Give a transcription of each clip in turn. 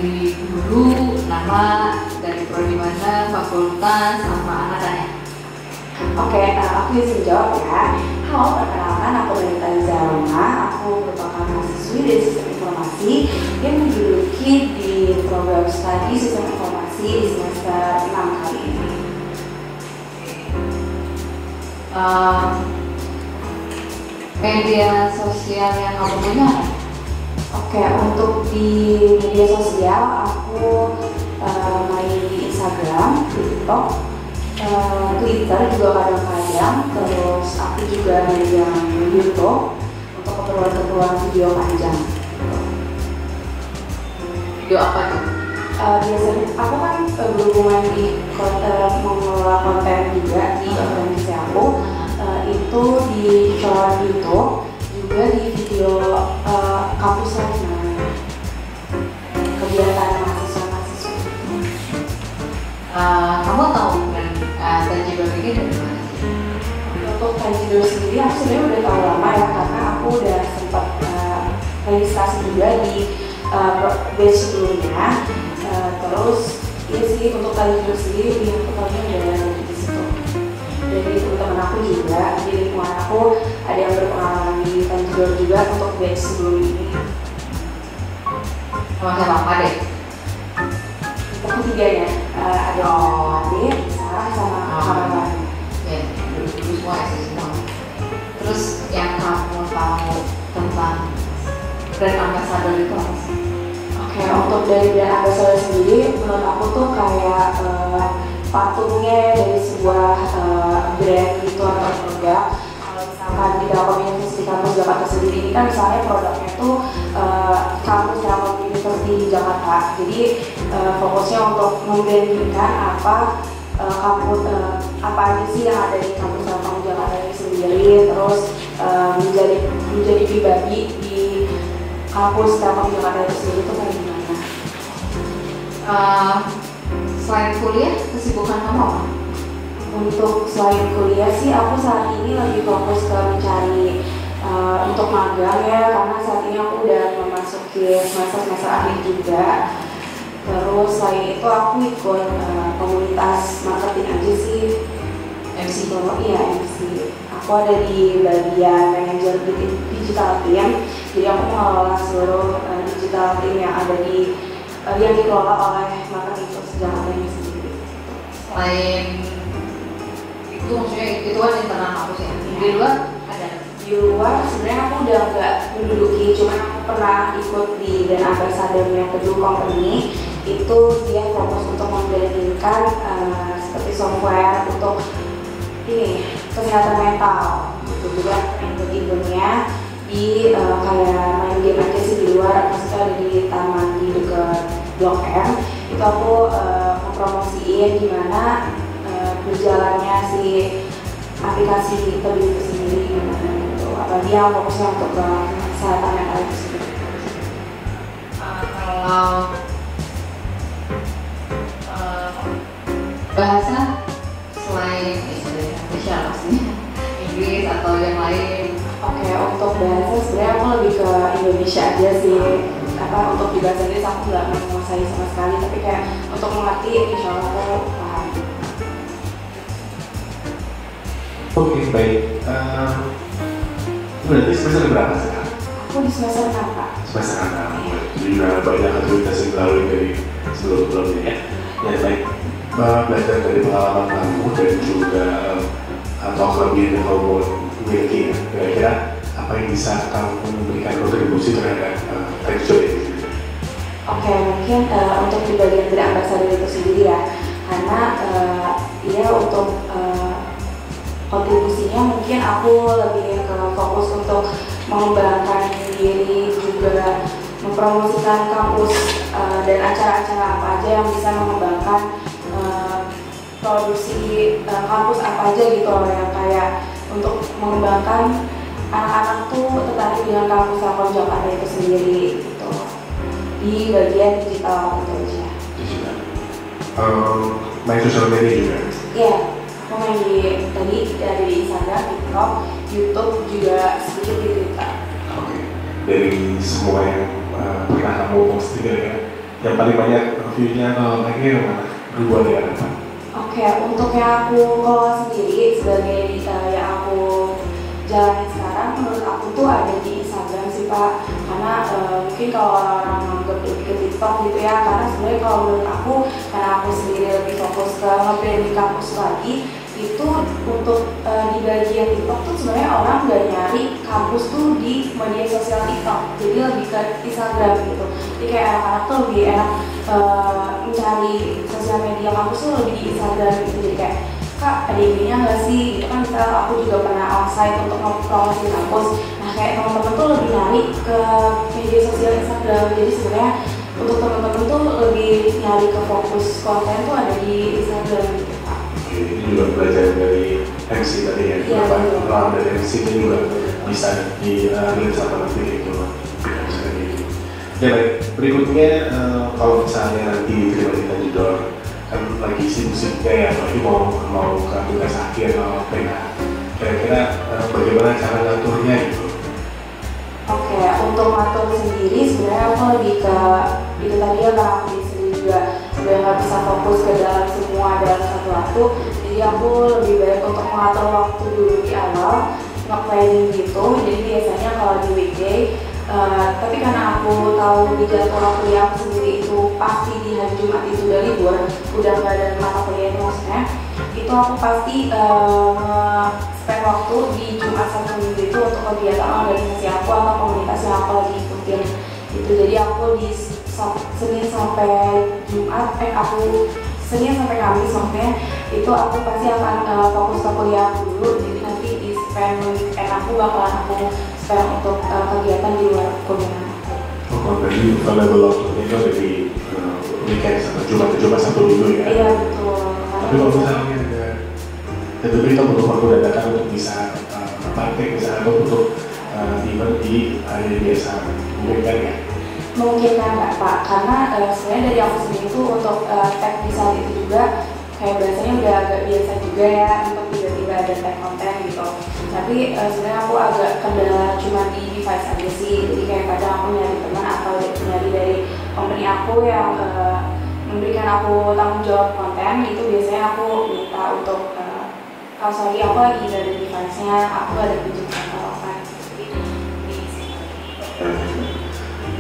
dari guru, nama, dari prodi mana, fakultas, sama angkatannya. Oke, aku izin jawab ya. Halo, perkenalkan aku Renita Zalma. Aku merupakan mahasiswi dari Sistem Informasi yang menjuluki di program studi Sistem Informasi di semester 6 kali ini. Media sosial yang kamu punya apa? Oke, untuk di media sosial aku main di Instagram, TikTok, Twitter juga kadang-kadang, terus aku juga megang YouTube untuk keperluan-keperluan video panjang. Video apa tuh? Biasanya aku kan berhubungan di mengelola konten juga di organisasi aku, itu di short YouTube, juga di video kampus namanya kegiatan mahasiswa-mahasiswa. Kamu tahu kan Tanjidor ini dari mana? Untuk Tanjidor sendiri aku sebenarnya udah tahu lama ya, karena aku udah sempat registrasi juga di batch sebelumnya. Terus iya sih, untuk Tanjidor sendiri pihak ketuanya udah di situ. Dari teman-teman aku juga di lingkungan aku ada yang berpengalaman di Tanjidor juga untuk batch sebelum ini. Sama siapa? Apa deh? Untuk ketiganya ada Adit, Sarah, sama kawan-kawan. Ya, dulu semua ya sih semua. Terus yang kamu tahu tentang brand ambassador itu apa sih? Oke, untuk dari brand ambassador sendiri, menurut aku tuh kayak patungnya dari sebuah brand gitu atau produk. Kalau misalkan di Telkom University Kampus Jakarta sendiri ini kan misalnya produknya tuh kampus Telkom University di Jakarta. Jadi fokusnya untuk membrandingkan kampus apa aja sih yang ada di kampus Telkom Jakarta ini sendiri, terus menjadi pribadi di kampus Telkom Jakarta itu sendiri itu kayak gimana? Selain kuliah, kesibukan kamu apa? Untuk selain kuliah sih, aku saat ini lagi fokus ke mencari untuk magang ya, karena saat ini aku udah memasuki semester akhir juga. Terus selain itu aku ikut komunitas marketing aja sih. MC? Iya, MC. Aku ada di bagian manajer digital team, jadi aku mengelola seluruh digital team yang ada di yang dikelola oleh marketing First Jakarta ini sendiri. Selain itu, maksudnya itu kan internal kampus ya? Di luar ada? Di luar sebenarnya aku udah nggak menduduki, cuma aku pernah ikut di brand ambassador-nya Kedua Company. Itu dia fokus untuk membrandingkan seperti software untuk ini kesehatan mental, gitu juga ikut-ikutnya di kayak main game aja sih di luar, maksudnya ada di taman di dekat Blok M. Itu aku mempromosiin gimana berjalannya si aplikasi Tebing itu sendiri gimana gitu. Apalagi yang fokusnya untuk kesehatan mental itu sendiri. Kalau bahasa selain Indonesia pastinya Inggris atau yang lain. Oke, untuk bahasa sebenarnya aku lebih ke Indonesia aja sih. Untuk di bahasa Inggris aku nggak menguasai sama sekali, tapi kayak untuk mengerti insya Allah aku paham. Oke, baik. Berarti semester berapa sekarang? Aku di semester 6, Pak. Semester 6. Jadi udah banyak aktivitas yang dilalui dari sebelum-sebelumnya ya. Ya, baik. Belajar dari pengalaman kamu dan juga atau kelebihan yang kamu miliki ya. Kira-kira apa yang bisa kamu memberikan kontribusi terhadap Tanjidor ini? Oke, mungkin untuk di bagian brand ambassador itu sendiri ya, karena ya untuk kontribusinya mungkin aku lebih ke fokus untuk mengembangkan diri, juga mempromosikan kampus dan acara-acara apa aja yang bisa mengembangkan produksi kampus apa aja gitu loh, yang kayak untuk mengembangkan anak-anak tuh tertarik dengan kampus Telkom Jakarta itu sendiri gitu di bagian digital gitu aja. Digital. Main sosial media juga? Iya, aku main tadi dari Instagram, TikTok, YouTube, juga sedikit di Twitter. Oke. Dari semua yang pernah kamu post ya, yang paling banyak view-nya atau like-nya yang mana? Dua ya apa? Oke, untuk yang aku kelola sendiri sebagai yang aku jalani sekarang, menurut aku tuh ada di Instagram sih Pak. Karena mungkin kalau orang-orang nganggep lebih ke TikTok gitu ya, karena sebenarnya kalau menurut aku, karena aku sendiri lebih fokus ke nge-brand di kampus lagi, itu untuk di bagian TikTok tuh sebenarnya orang nggak nyari kampus tuh di media sosial TikTok, jadi lebih ke Instagram gitu. Jadi kayak anak-anak tuh lebih enak mencari sosial media kampus tuh lebih di Instagram gitu. Jadi kayak Kak, ada ide-nya nggak sih? Itu kan kita, aku juga pernah onsite untuk promosi kampus. Nah kayak teman-teman tuh lebih nyari ke media sosial Instagram. Jadi sebenarnya untuk teman-teman tuh lebih nyari ke fokus konten tuh ada di Instagram gitu Pak. Ini juga belajar dari MC tadi ya, peran dari MC ini juga bisa dilihat sama nanti gitu, bisa kayak gitu. Ya baik, berikutnya kalau misalnya nanti diterima di Tanjidor, kan lagi sibuk-sibuknya ya, lagi mau ke tugas akhir atau apa ya, kira-kira bagaimana cara ngaturnya gitu? Oke, untuk ngatur sendiri sebenarnya aku lebih ke itu tadi ya, karena aku sendiri juga sebenarnya nggak bisa fokus ke dalam semua dalam satu waktu. Jadi aku lebih baik untuk mengatur waktu dulu di awal, nge-planning gitu. Jadi biasanya kalau di weekday, tapi karena aku tahu di jadwal kuliah aku sendiri itu pasti di hari Jumat itu udah libur, udah nggak ada mata kuliah itu maksudnya, itu aku pasti spend waktu di Jumat Sabtu Minggu itu untuk kegiatan organisasi aku atau komunitas yang aku lagi ikutin gitu. Jadi aku di Senin sampai Jumat, aku Senin sampai Kamis maksudnya, itu aku pasti akan fokus ke kuliah dulu. Jadi nanti di spend weekend aku bakalan aku spend untuk kegiatan di luar kuliah aku. Oh, berarti available waktunya itu ada di weekend sama Jumat Sabtu Minggu ya? Iya betul. Tapi kalau misalnya tentu kita butuh waktu dadakan untuk bisa praktek misalnya atau untuk event di hari biasa, mungkin kan ya? Mungkin kan nggak Pak, karena sebenarnya dari aku sendiri tuh untuk tag di saat itu juga kayak biasanya udah agak biasa juga ya untuk tiba-tiba ada tag konten gitu. Tapi sebenarnya aku agak kendala cuma di device aja sih. Jadi kayak kadang aku nyari teman atau nyari dari company aku yang memberikan aku tanggung jawab konten, itu biasanya aku minta untuk kalau sorry aku lagi nggak ada device-nya, aku ada pinjam atau apa.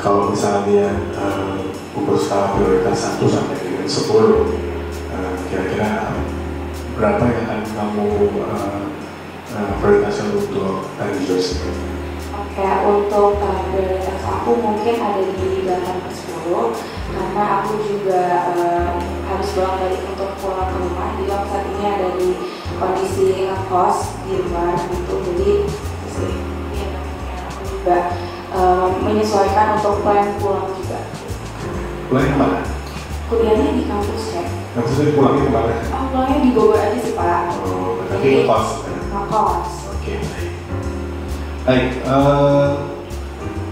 Kalau misalnya ukur skala prioritas 1 sampai dengan 10, kira-kira berapa yang akan kamu prioritaskan untuk Tanjidor? Oke, untuk prioritas aku mungkin ada di 8/10, karena aku juga harus bolak balik untuk pulang ke rumah. Jadi aku saat ini ada di kondisi ngekos di rumah gitu. Jadi aku juga menyesuaikan untuk plan pulang juga. Pulangnya kemana? Kuliahnya di kampus ya. Maksudnya pulangnya kemana? Oh, pulangnya di Bogor aja sih Pak. Oh, tapi ngekos? Ngekos. Oke, baik.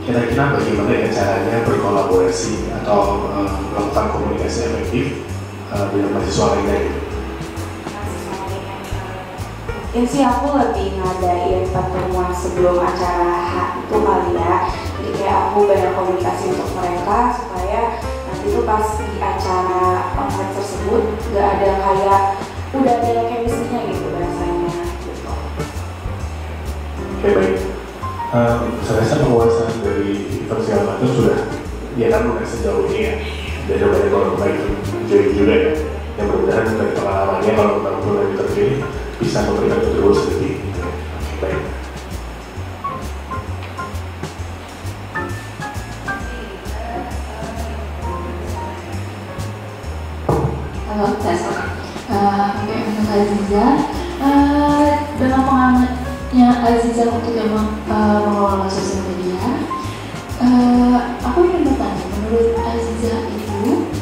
Kira-kira bagaimana ya caranya berkolaborasi atau melakukan komunikasi efektif dengan mahasiswa lainnya gitu? Mungkin sih aku lebih ngadain pertemuan sebelum acara H itu kali ya. Jadi kayak aku banyak komunikasi untuk mereka supaya nanti tuh pas di acara onsite tersebut gak ada kayak udah ada chemistry-nya gitu rasanya gitu. Oke, baik. Saya rasa penguasaan dari event segala macam sudah ya kan udah sejauh ini ya. Dan banyak orang baik enjoy juga ya. Yang mudah-mudahan dari pengalamannya kalau teman-teman lagi terpilih bisa memberikan kontribusi lebih. Baik. Halo, tes. Oke, untuk Aziza, dengan pengalamannya Aziza untuk yang mengelola sosial media, aku ingin bertanya, menurut Aziza itu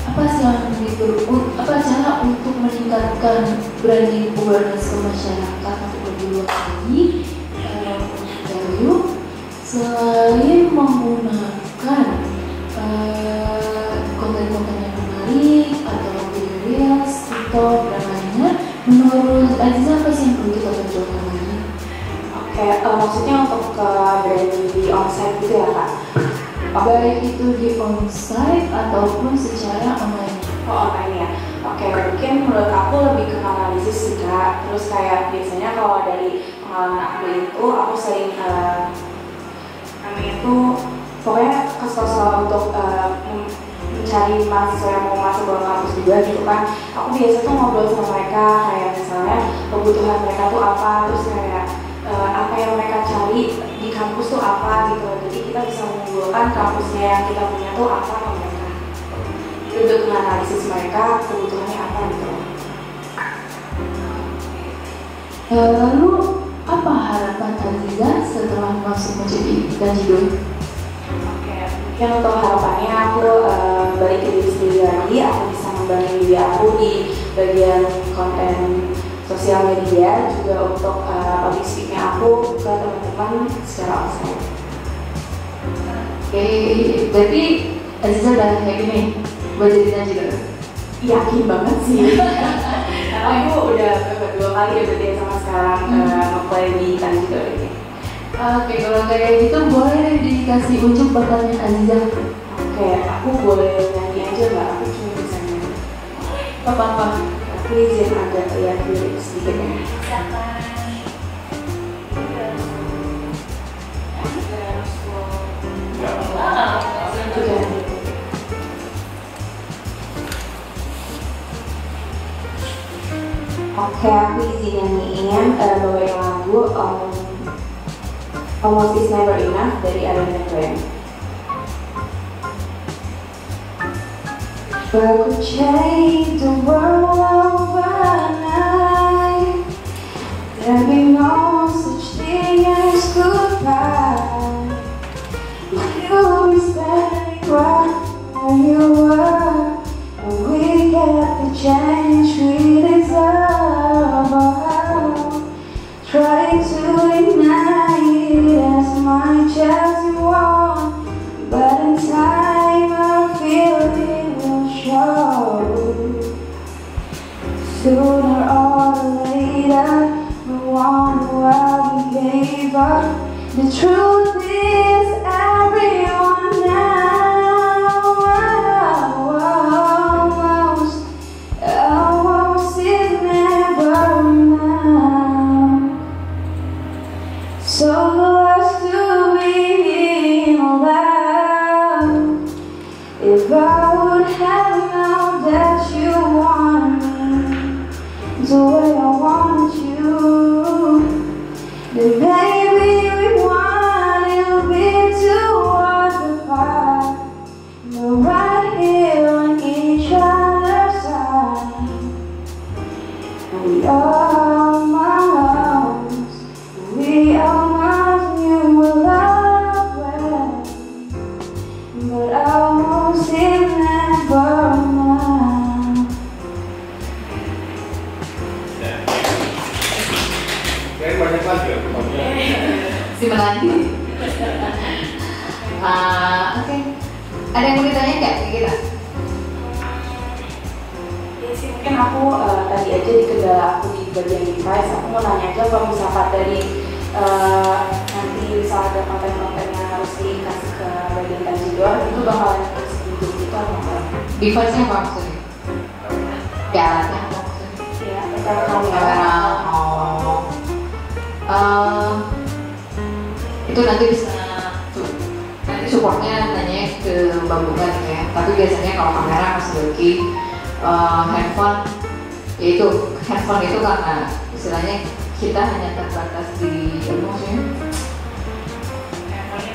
apa sih yang apa cara untuk meningkatkan branding awareness ke masyarakat untuk lebih luas lagi value selain menggunakan konten-konten yang menarik atau video reels, TikTok dan lainnya? Menurut Aziza apa sih yang perlu kita tonjolkan lagi? Oke, maksudnya untuk ke branding di onsite gitu ya Kak? baik itu di onsite ataupun secara online. Oh, online ya. Oke, mungkin menurut aku lebih ke analisis sih Kak. Terus kayak biasanya kalau dari pengalaman aku itu, aku sering namanya itu pokoknya kesel untuk mencari mahasiswa yang mau masuk ke kampus juga gitu kan. Aku biasa tuh ngobrol sama mereka kayak misalnya kebutuhan mereka tuh apa, terus kayak apa yang mereka cari di kampus tuh apa gitu. Jadi kita bisa mengunggulkan kampusnya yang kita punya tuh apa ke mereka. Untuk menganalisis mereka kebutuhannya apa gitu. Lalu apa harapan Aziza setelah masuk menjadi kandidat? Oke, mungkin untuk harapannya aku balik ke diri sendiri lagi, aku bisa membangun diri aku di bagian konten sosial media, juga untuk public speaking aku ke teman-teman secara offline. Oke, berarti Aziza udah yakin nih buat jadi kandidat? Yakin banget sih. Karena aku udah dua kali ya berarti sama sekarang nge-play di kandidat ini. Oke, kalau kayak gitu boleh dikasih unjuk bakatnya Aziza? Oke, aku boleh nyanyi aja Mbak, aku cuma bisa nyanyi. Apa-apa? Tapi izin agak lihat lirik sedikit ya. Oke, aku izin nyanyiin bawain lagu Almost Is Never Enough dari Ariana Grande. If I could change the world overnight, there'd be no such thing as goodbye. You'll be standing right where you were, and we get the change we deserve. Try to ignite it as much as you want, but in time I feel it will show. Sooner or later, we wonder why we gave up. The truth is, everyone now almost is never enough. So lost to be in love. If I would have known that you want me the way I want you, then baby we wanted be two worlds apart, but right here on each other's side. And we almost knew love well, but almost it never enough. Kayaknya banyak lagi ya temannya. Simpan lagi. Oke. Ada yang mau ditanya nggak ke kita? Ya sih, mungkin aku tadi aja di kendala aku di bagian device, aku mau nanya aja kalau misalkan dari nanti misal ada konten-konten yang harus dikasih ke bagian kandidat, itu bakalan terus hidup gitu atau enggak? Device-nya apa maksudnya? Ya, alatnya apa maksudnya? Ya, tentang kamera. Itu nanti bisa nanti supportnya nanya ke Mbak Bukan ya. Tapi biasanya kalau kamera masih lagi handphone, yaitu handphone itu karena istilahnya kita hanya terbatas di maksudnya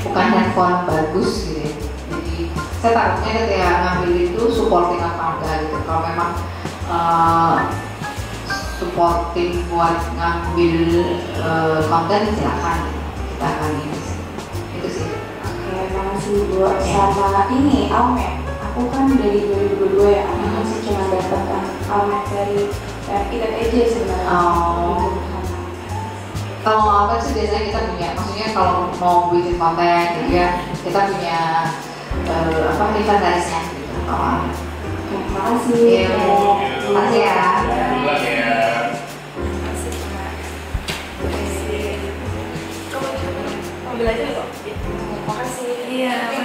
bukan handphone bagus gitu ya. Jadi saya takutnya ketika ngambil itu supporting apa enggak gitu. Kalau memang supporting buat ngambil konten silakan, kita akan ini itu sih. Oke, makasih buat sama ini Almet. Aku kan dari 2022 ya, aku kan sih cuma dapat kan Almet dari ITTJ sebenarnya. Oh. Kalau apa sih biasanya kita punya, maksudnya kalau mau bikin konten gitu ya, kita punya inventarisnya gitu. Oke, makasih. Makasih ya. Ambil aja kok. Makasih. Iya.